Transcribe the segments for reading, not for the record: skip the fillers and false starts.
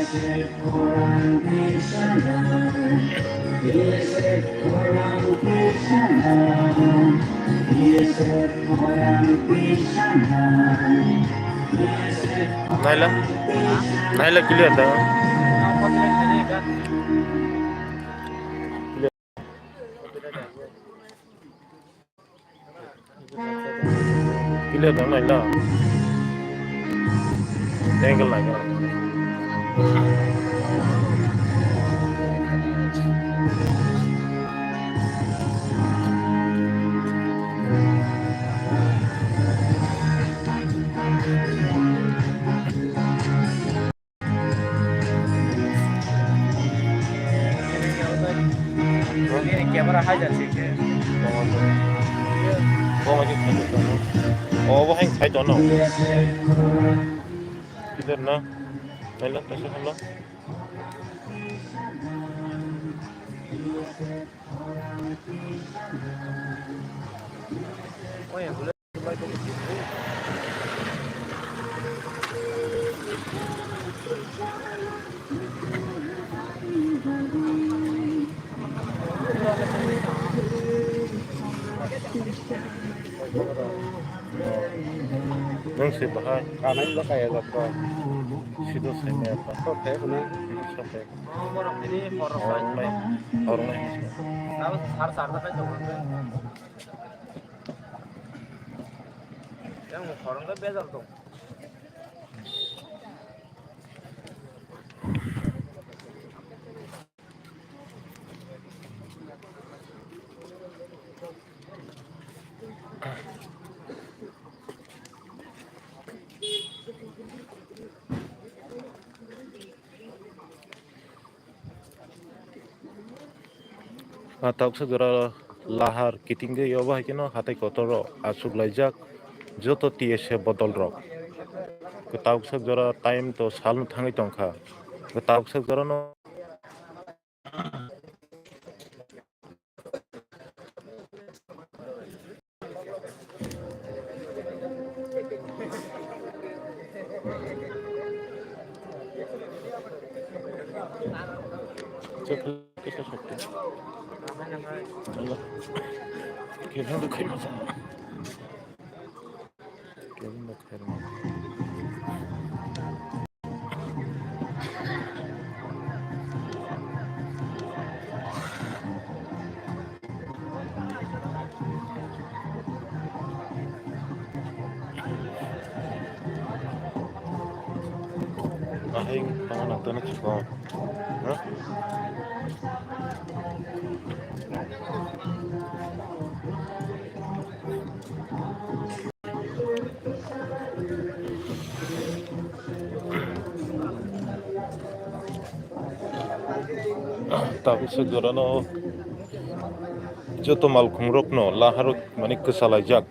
Naila, Naila clear dah. Clear dah Naila. Angle lagi. Camera hijack sih. Oh macam tu. Oh, wah yang saya jono. Clear na. Naila, tasuk Allah. Oh ya, boleh. Nung si bahay. Kanan lo kayak gitu. Sido saya ni apa? Oke, benar. Sampai Ini forum orang lain, orang lain. harus harus kan coba. Yang forum kan beda tuh. Tahu segera lahar kitingge ya bah kino hati kotor asuk lajak joto tiese botol rok. Tahu segera time to salun thangi tongkha. Tahu segera no kisah sakti. Allah. Kira tu kaya masa. Kira tu kaya masa. Ahing pangan atau nak cukup. Hah? Tapi segera no joto malkhung rok no laharuk manik kesalajak.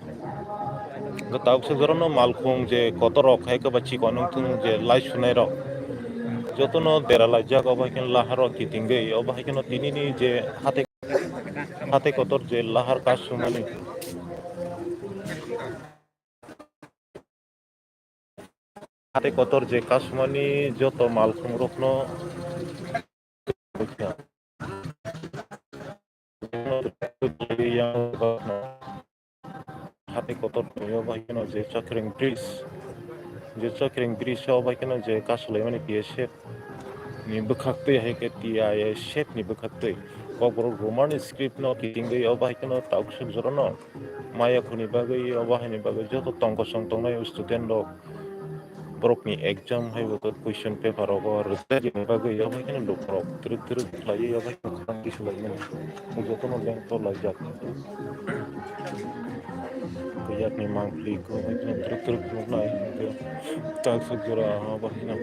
Tahu segera no malkhung je kotor rok hai ke baci konung tung je lai sunai rok. Joto no deralajak obah kin laharok kitingge obah kin no tini ni je hate kotor je lahar kasumani. Hate kotor je kasumani joto malkhung rok no yang hati kotor ya baik no je cakring bridge ya baik no je kasulai mani PSF ni bekakte hai ke tia ya chef ni bekakte kobro roman script no kitingge ya baik no tauk sejoro no maya khuni bagai ya baik ni bagai joto tongko song tong na student dok brok ni exam hai bo question paper ro result ni bagai ya baik no dok truk lagi ya baik no kan kisulai mani joto no bank to lajak kaya ni monthly ko itu truk na itu tak segera apa ini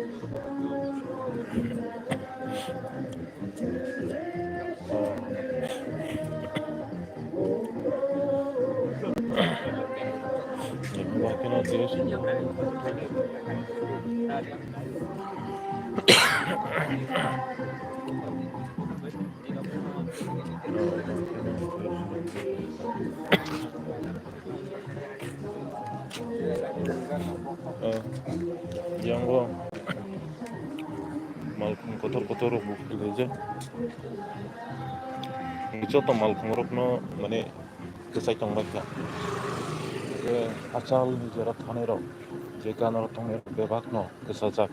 bahkan ada yang gua malkhung kotor kotor rok bo phulaijak joto malkhung rok no mane kwchai tonglaika achal ni jera thanai rok je gana rok tongnai rok bebak no kwchajak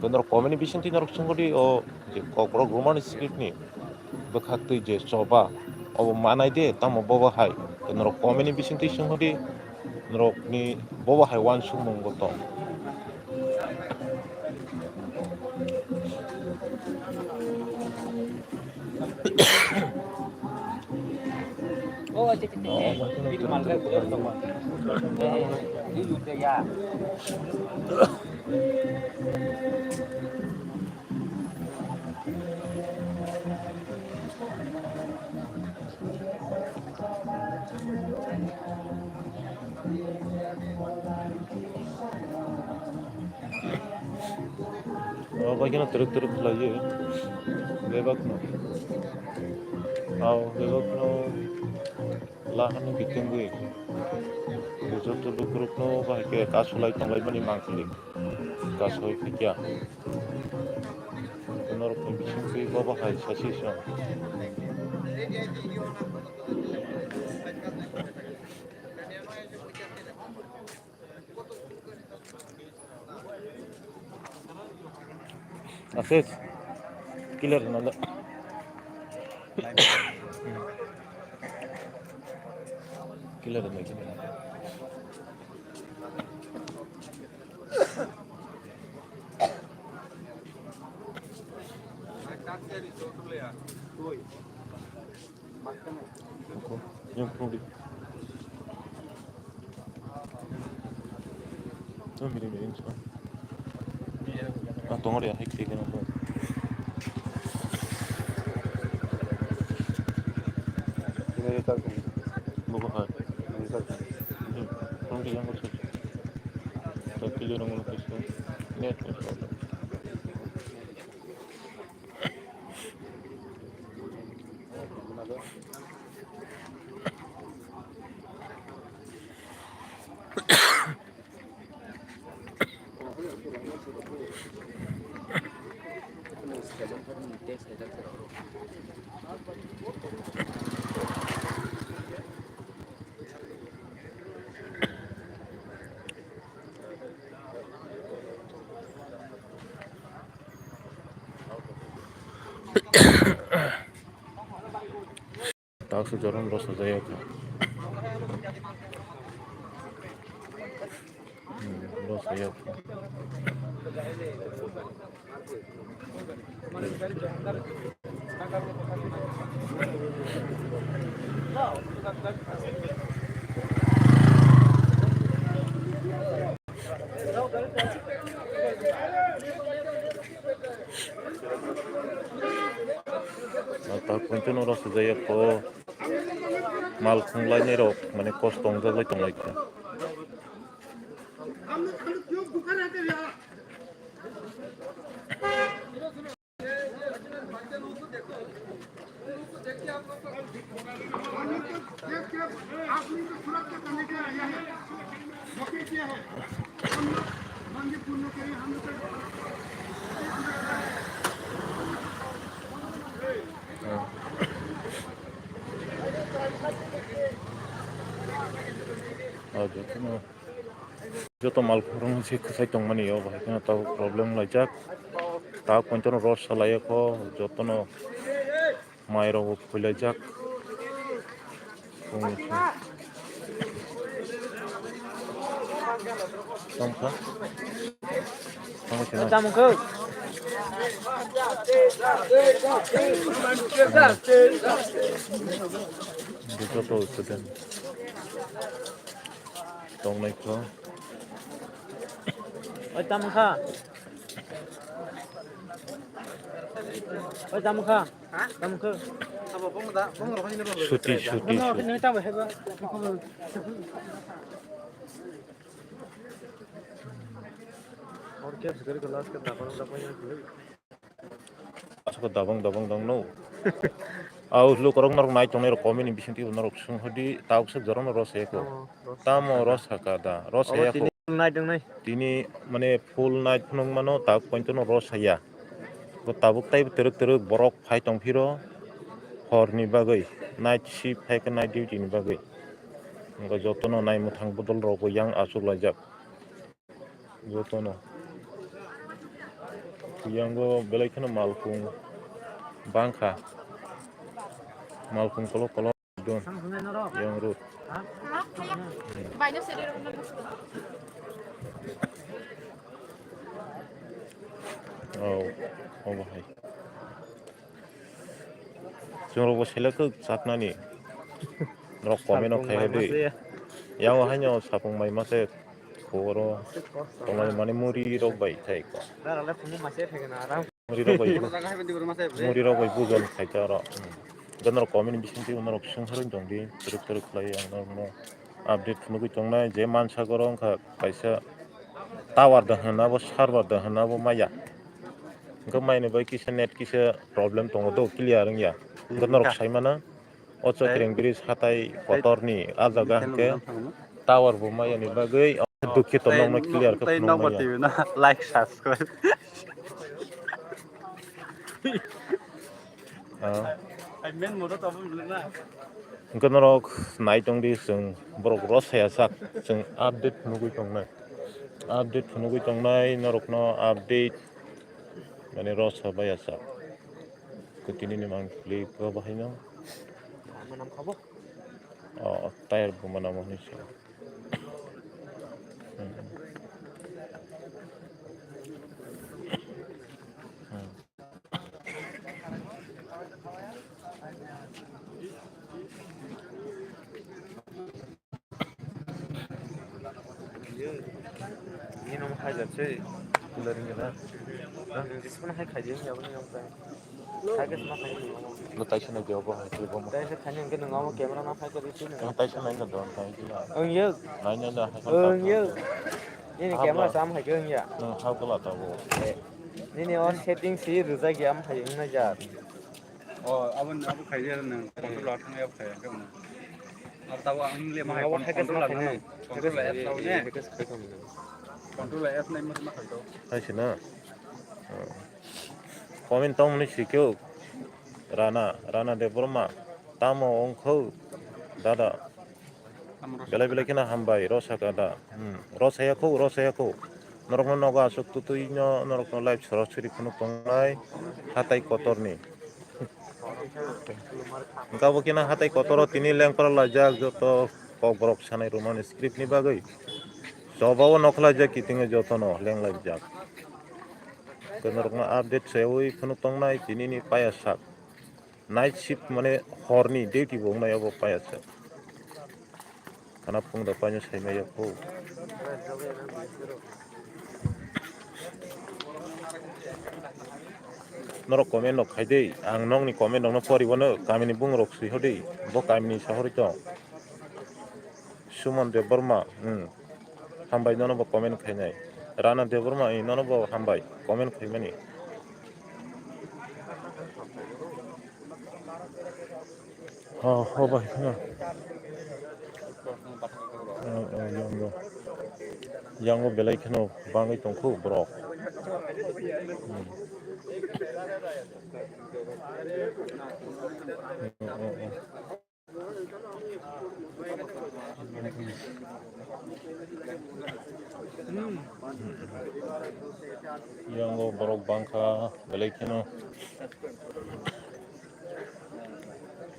benro community bisinti norok sungodi o je kokrok roman script ni bwkhaktwi je choba obo manai de tamo bobo hai norok community bisinti sungodi norok ni bobo hai wan sumung go tong Oh, cek itu malah boleh teman. Ini juga ya. bagina teruk teruk khlaiyo bebak no bebak no lahani bitengui joto lukruk no bahike kasulai tonglai mani mangkli kasoi fikya norok ni bisingtwi bobo hai sasi song Asis killer nanda killer nanda yung pudi mirin so tongor ya hik hik na to Ini tak. bobo hai Ini tak. tong yang so to killer ngol kiso net so tak sejaran rasa jaya ka rasa ya tak kuntuno rasa jaya ko malkhung lainai rok mane kost tongjak tonglai ka joto malkhung rok se khsai tongmani yo bahai tau problem laijak tak kuntuno ros salai ko jotono mai rok phulaijak tongkha Camuk. joto student tonglai ko Oi camuk kha. Oi camuk kha. Camuk kha. Apa bong da? Bong ro ni ro. Suti Ni ta ba heba. और क्या फिकर क्लास का दापन asok dabang dabang dang no au lu korong norok nai tongnai rok community bisinti norok sunghodi tauk se joron ros eko tamo ros hakada ros ya ko night नai tini mane full night nong mano tauk pointo no ros haya tabuk tai teruk borok phai tongphiro horni bagui night shift hai night duty ni bagui jotono naimwthang bodol rok bo yang achuklaijak jotono yango belai kheno malkhung bangkha malkhung kolok don yang rut oh bahai jongrokbo selekho saknani rok komen no khaihadi yang hanyo sapung mai mase khoro tongai mane muri rok bai thai ko muri rok bai bujon khaita ro donor komen bisinti onor sungharung jongdi teruk khlai ang no update phunugui tongnai je mansa gorong kha kaisa tower da hana bo server da hana bo maya engko maine bai kisa net kisa problem tongo do clear ngya donor saimana ocho krengri hatai kotorni ajaga ke tower bo maya ni bagui dukhi to nong clear ka phunugmaya like subscribe I mean mo to na Ganarok naitongdi sung borok rosaya sak sung update phunugui tongnai norokno update mane rosa baya sak kutini ni mang clip ko bahino manam khabo tayar bo manam ni sa ini nom khaja chei learning na disipun hai khaje ya bani nom kai khaje sama khaje no taisana job hai tu bo dai se khane nge ngam camera na khai kari tin no taisana na don tai ye nanya da hai ye ini camera sam hai ge ya no how kala ta bo ini on setting si ruza gyam hai na ja abon khaje na control athang ya khaje ke na ab taw ang le ma control la na control app taw ne control app nai ma khajo haisina comment tong ni sikyo rana de burma tamo ongkho dada belai kena hambai rosaka da rosaya ko norokno noga asuk tutuino norokno live sorosuri phunu tongnai hatai kotorni gabo kena hatai kotoro tini lengkora lajak joto kogrok sanai roman script ni bagui jobao nokla jak kitinge jotono lenglai jak norokno update sewi phunu tongnai tini ni paya sak night shift mane horni duty bongnai abo paya sak kana phungda paino saimaya ko norok comment no khaidei ang nong ni comment no poribono kamini bungrok si hodei bo kamini sahori to Sumon de Burma hambai nono bo comment khainai Rana de Burma nono bo hambai comment khaimani ho ba khana yango belai khano bangai tongkho brok yango borok bangkha belai khano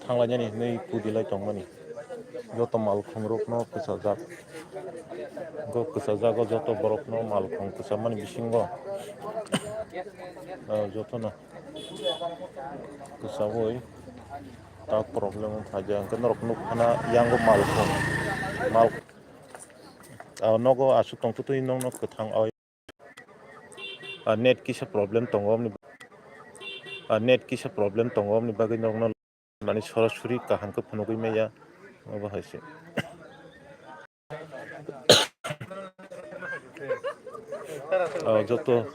thanglani nei pudilai tongmani joto malkhung rokno kusajak joto borok no malkhung kusamani bisingo joto no kusaboi ta problem phaja kenrok nuk khana yango malkhung nogo asu tongtutui nong no kuthang oi net kisa problem tongom ni bagui nong no mani sorosuri kaham ke phunugui meya obo haise joto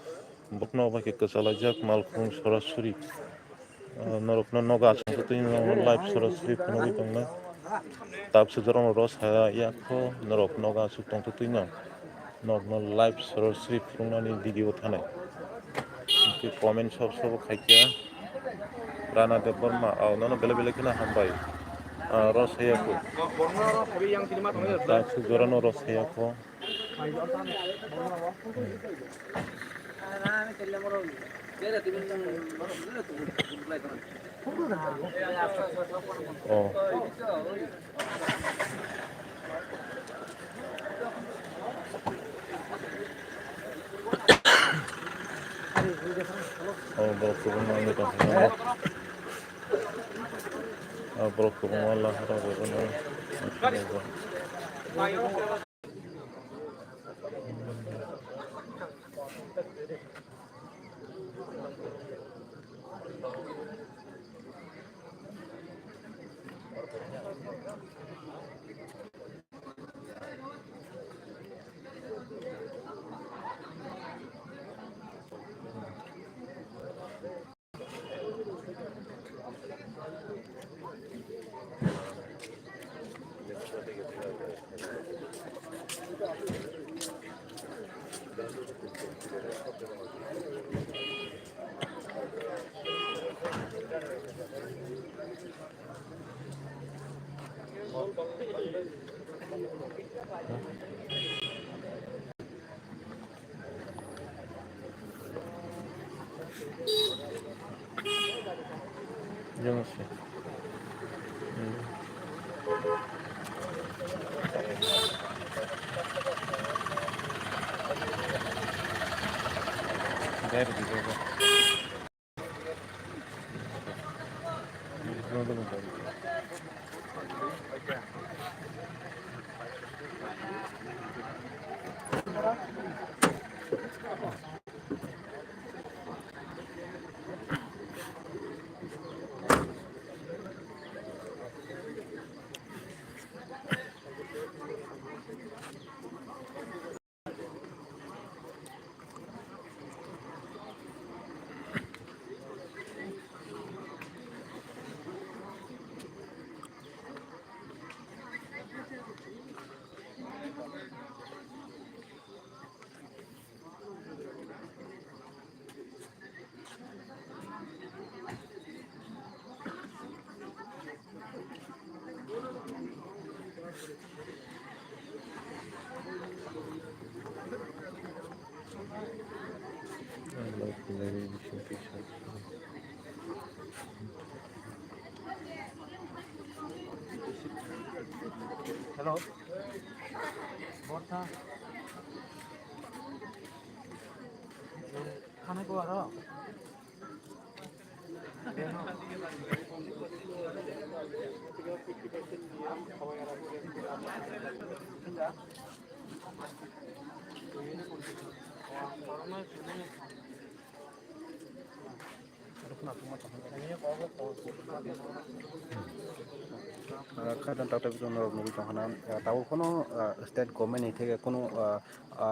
bokno ba ke kasalajak malkhung sorosuri norokno noga asungtutui nong live sorosuri phunugui tongna tapse jorong ros ha yakho norok noga asuk tongtutui nong normal live sorosuri phungnani video thanai Ke comment सब खायखिया Rana de Burma nono bele bele kena hambai Rosayako dan sejorano Rosayako oh oh bro kurang itu bro kurang Allah harap Jangan sih. Dari juga. Hello. Borta. खाने को आ रहा Kadang tak tahu kalau nunggu jangan tahu kono state government itu kono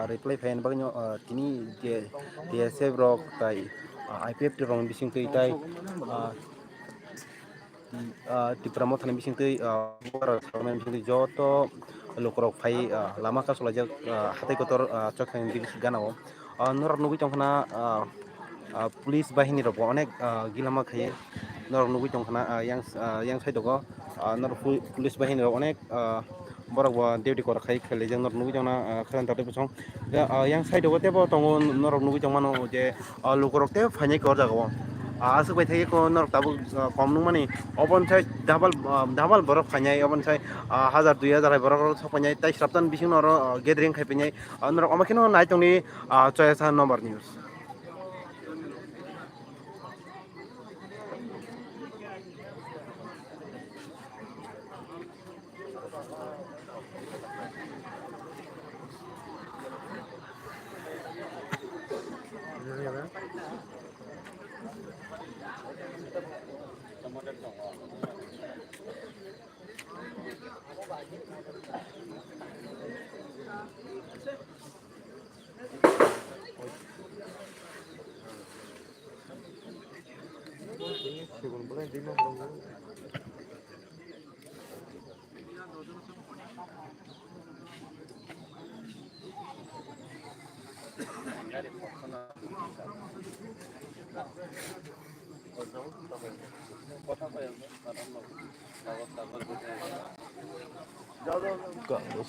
reply fan bagno kini dia sebrok tai IPF tu orang bising tu tai di promotan bising tu government bising tu joto lokorok fai lama ka solajak hati kotor cok yang bising ganao nor nunggu jangan police bahini rok onek gilama khaye nor nunggu jangan yang saya dogo nor police bahini rok onek borok bo duty kor khai khale jang nor nunggu jangna khran tate bosong yang saya dogo tebo tongo nor nunggu jangmano je lokorok te phane kor jago asuk bai thai ko nor tabu kom nung mani obon sai dabal borok phanyai obon sai 1000 2000 borok sopanyai tai saptan bising nor gathering khai penyai nor omakino nai tongni choice number news Ganggu.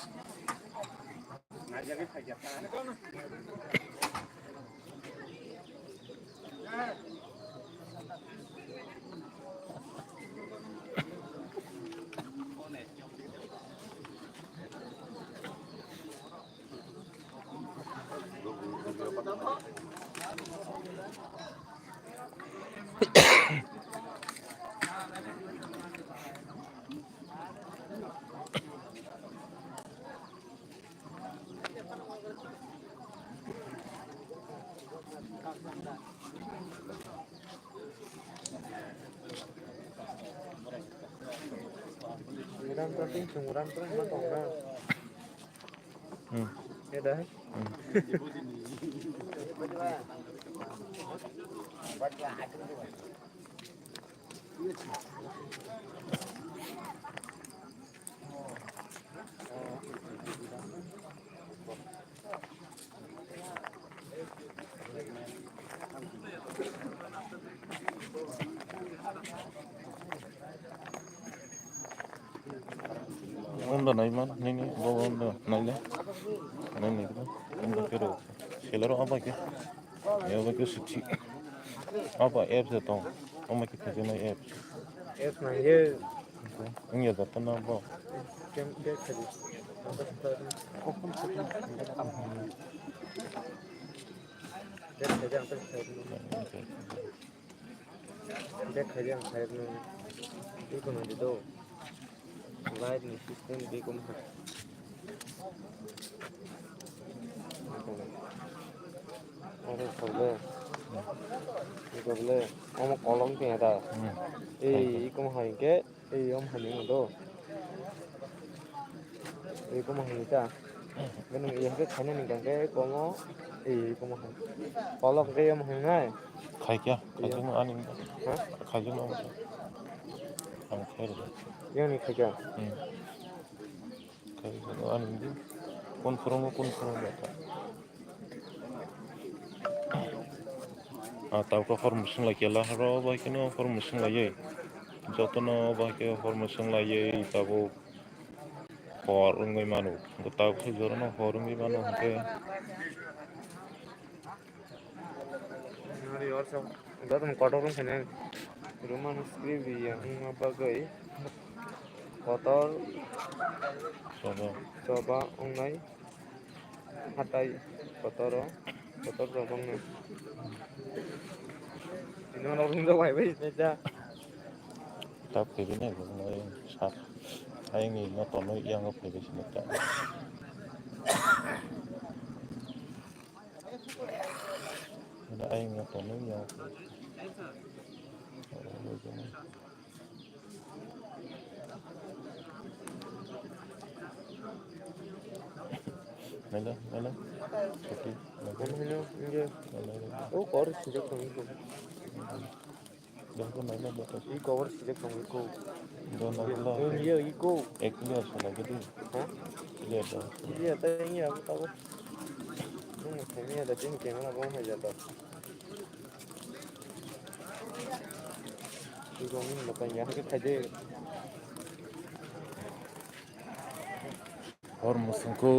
Jemuran terus matongnya. Ya dah. Onda naik mana? Ini bawa onda naik lah. Ini gitu. Onda kero. Kelaro apa ke? Ya apa ke suci? Apa apps itu? Oma kita jenak apps. Apps nanya. Ini ada tanah apa? Game dia tadi. Dia kerja yang saya nu itu nanti tu live ni sistem dia kumpulan. Ada sebelum, itu boleh. Om kolom ni ada. Kumpulan ke, om hanya tu. Kumpulan kita. Kalau yang ke hanya ni kan ke komo, kumpulan. Kolom ke om hanya. Kaya, kaya nu aning. Kaya nu apa? Ang kaya. Yang ni kerja. Kaya nu aning di. Konfirm data. Tahu ke formation lagi lah, haro baik ni formation lagi. Jatuhnya baik formation lagi, tahu orang ni manu. Tahu ke jorno orang ni manu ke. Hari orang dah tu kotor orang kena rumah script dia, apa gay, kotor, coba online, hatai kotor coba ni. Ini orang tu baik baik saja. Tahu ke ni aku ni sah. Ayang ni nak tahu yang apa ke sini tak. Ada ayang nak tahu yang. Nela. Okey. Ini, oh cover sejak tahun itu. Dah tu nela betul. Ini cover sejak tahun itu. Dah nela. Ini itu. Ekliya sana gitu. Ekliya dah. Ini ada ini aku tahu. Ini ada jenis kamera bawah aja tu. Itu ni macam yang kita kerja. Hormusungka.